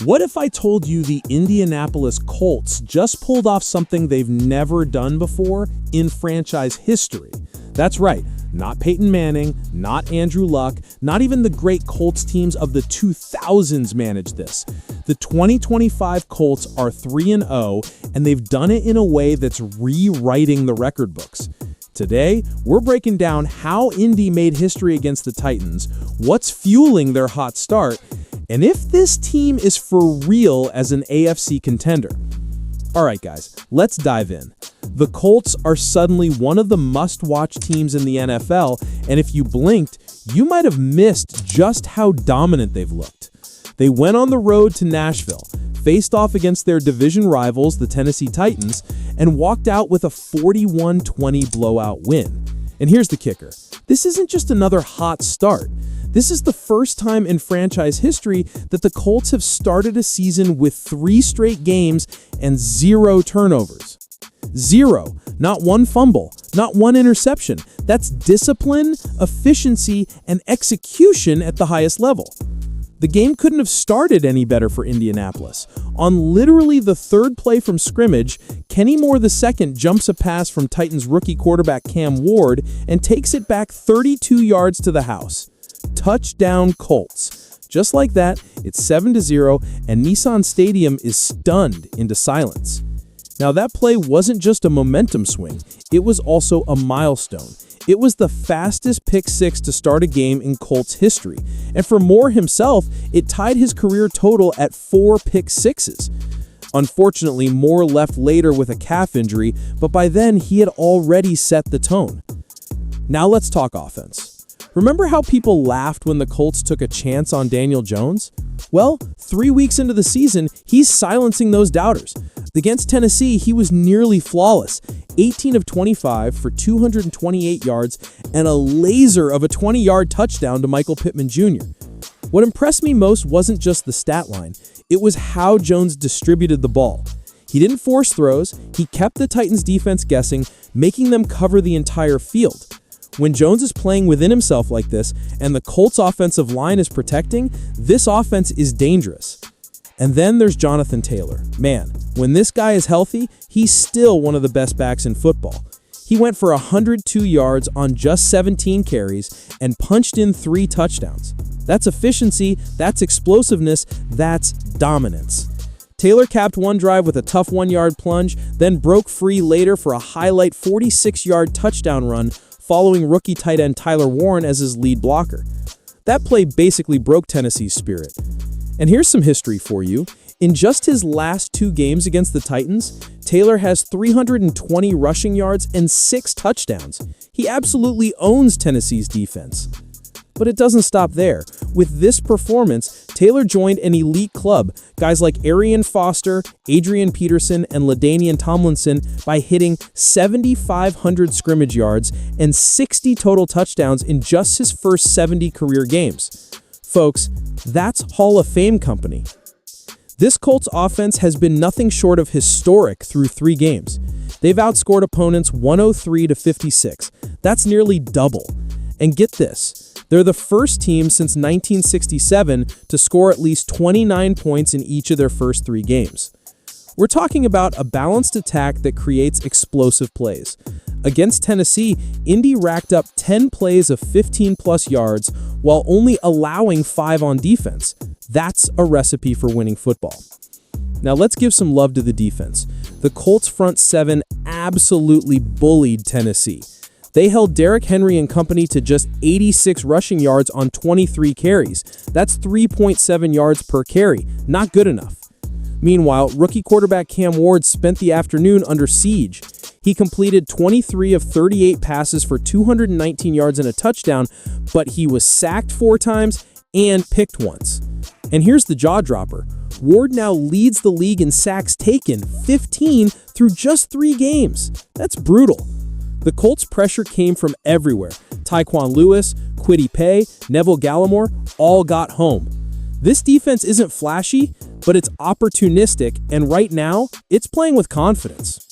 What if I told you the Indianapolis Colts just pulled off something they've never done before in franchise history? That's right, not Peyton Manning, not Andrew Luck, not even the great Colts teams of the 2000s managed this. The 2025 Colts are 3-0, and they've done it in a way that's rewriting the record books. Today, we're breaking down how Indy made history against the Titans, what's fueling their hot start, and if this team is for real as an AFC contender. All right, guys, let's dive in. The Colts are suddenly one of the must-watch teams in the NFL, and if you blinked, you might have missed just how dominant they've looked. They went on the road to Nashville, faced off against their division rivals, the Tennessee Titans, and walked out with a 41-20 blowout win. And here's the kicker. This isn't just another hot start. This is the first time in franchise history that the Colts have started a season with 3 straight games and 0 turnovers. 0. Not one fumble, not one interception. That's discipline, efficiency, and execution at the highest level. The game couldn't have started any better for Indianapolis. On literally the 3rd play from scrimmage, Kenny Moore II jumps a pass from Titans rookie quarterback Cam Ward and takes it back 32 yards to the house. Touchdown Colts. Just like that, it's 7-0, and Nissan Stadium is stunned into silence. Now that play wasn't just a momentum swing, it was also a milestone. It was the fastest pick six to start a game in Colts history, and for Moore himself, it tied his career total at 4 pick sixes. Unfortunately, Moore left later with a calf injury, but by then he had already set the tone. Now let's talk offense. Remember how people laughed when the Colts took a chance on Daniel Jones? Well, 3 weeks into the season, he's silencing those doubters. Against Tennessee, he was nearly flawless. 18 of 25 for 228 yards and a laser of a 20-yard touchdown to Michael Pittman Jr. What impressed me most wasn't just the stat line. It was how Jones distributed the ball. He didn't force throws. He kept the Titans' defense guessing, making them cover the entire field. When Jones is playing within himself like this and the Colts offensive line is protecting, this offense is dangerous. And then there's Jonathan Taylor. Man, when this guy is healthy, he's still one of the best backs in football. He went for 102 yards on just 17 carries and punched in 3 touchdowns. That's efficiency, that's explosiveness, that's dominance. Taylor capped one drive with a tough 1-yard plunge, then broke free later for a highlight 46-yard touchdown run following rookie tight end Tyler Warren as his lead blocker. That play basically broke Tennessee's spirit. And here's some history for you. In just his last 2 games against the Titans, Taylor has 320 rushing yards and 6 touchdowns. He absolutely owns Tennessee's defense. But it doesn't stop there. With this performance, Taylor joined an elite club, guys like Arian Foster, Adrian Peterson, and LaDainian Tomlinson, by hitting 7,500 scrimmage yards and 60 total touchdowns in just his first 70 career games. Folks, that's Hall of Fame company. This Colts offense has been nothing short of historic through 3 games. They've outscored opponents 103-56. That's nearly double. And get this, they're the first team since 1967 to score at least 29 points in each of their first 3 games. We're talking about a balanced attack that creates explosive plays. Against Tennessee, Indy racked up 10 plays of 15-plus yards while only allowing 5 on defense. That's a recipe for winning football. Now let's give some love to the defense. The Colts front 7 absolutely bullied Tennessee. They held Derrick Henry and company to just 86 rushing yards on 23 carries. That's 3.7 yards per carry. Not good enough. Meanwhile, rookie quarterback Cam Ward spent the afternoon under siege. He completed 23 of 38 passes for 219 yards and a touchdown, but he was sacked 4 times and picked once. And here's the jaw dropper. Ward now leads the league in sacks taken, 15 through just 3 games. That's brutal. The Colts' pressure came from everywhere. Tyquan Lewis, Kwity Paye, Neville Gallimore all got home. This defense isn't flashy, but it's opportunistic, and right now, it's playing with confidence.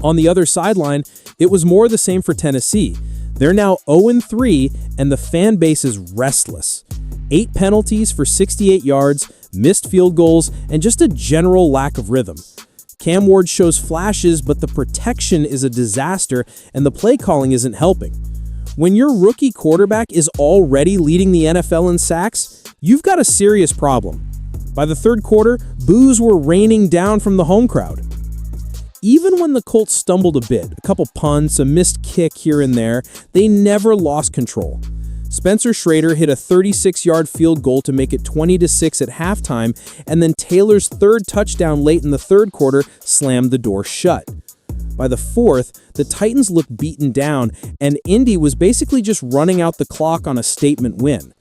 On the other sideline, it was more the same for Tennessee. They're now 0-3, and the fan base is restless. 8 penalties for 68 yards, missed field goals, and just a general lack of rhythm. Cam Ward shows flashes, but the protection is a disaster and the play calling isn't helping. When your rookie quarterback is already leading the NFL in sacks, you've got a serious problem. By the third quarter, boos were raining down from the home crowd. Even when the Colts stumbled a bit, a couple punts, a missed kick here and there, they never lost control. Spencer Schrader hit a 36-yard field goal to make it 20-6 at halftime, and then Taylor's third touchdown late in the third quarter slammed the door shut. By the fourth, the Titans looked beaten down, and Indy was basically just running out the clock on a statement win.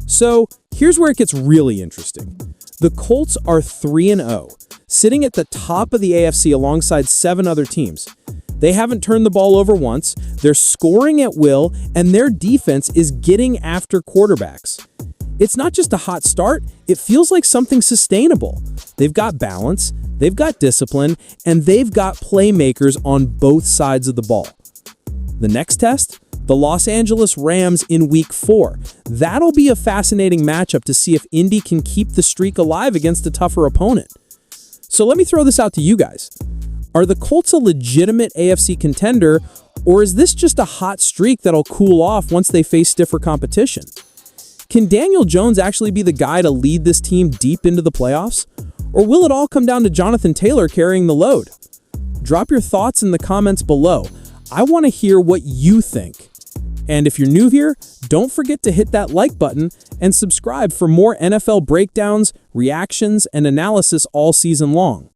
So, here's where it gets really interesting. The Colts are 3-0, sitting at the top of the AFC alongside 7 other teams. They haven't turned the ball over once, they're scoring at will, and their defense is getting after quarterbacks. It's not just a hot start, it feels like something sustainable. They've got balance, they've got discipline, and they've got playmakers on both sides of the ball. The next test? The Los Angeles Rams in Week 4. That'll be a fascinating matchup to see if Indy can keep the streak alive against a tougher opponent. So let me throw this out to you guys. Are the Colts a legitimate AFC contender, or is this just a hot streak that'll cool off once they face stiffer competition? Can Daniel Jones actually be the guy to lead this team deep into the playoffs? Or will it all come down to Jonathan Taylor carrying the load? Drop your thoughts in the comments below. I want to hear what you think. And if you're new here, don't forget to hit that like button and subscribe for more NFL breakdowns, reactions, and analysis all season long.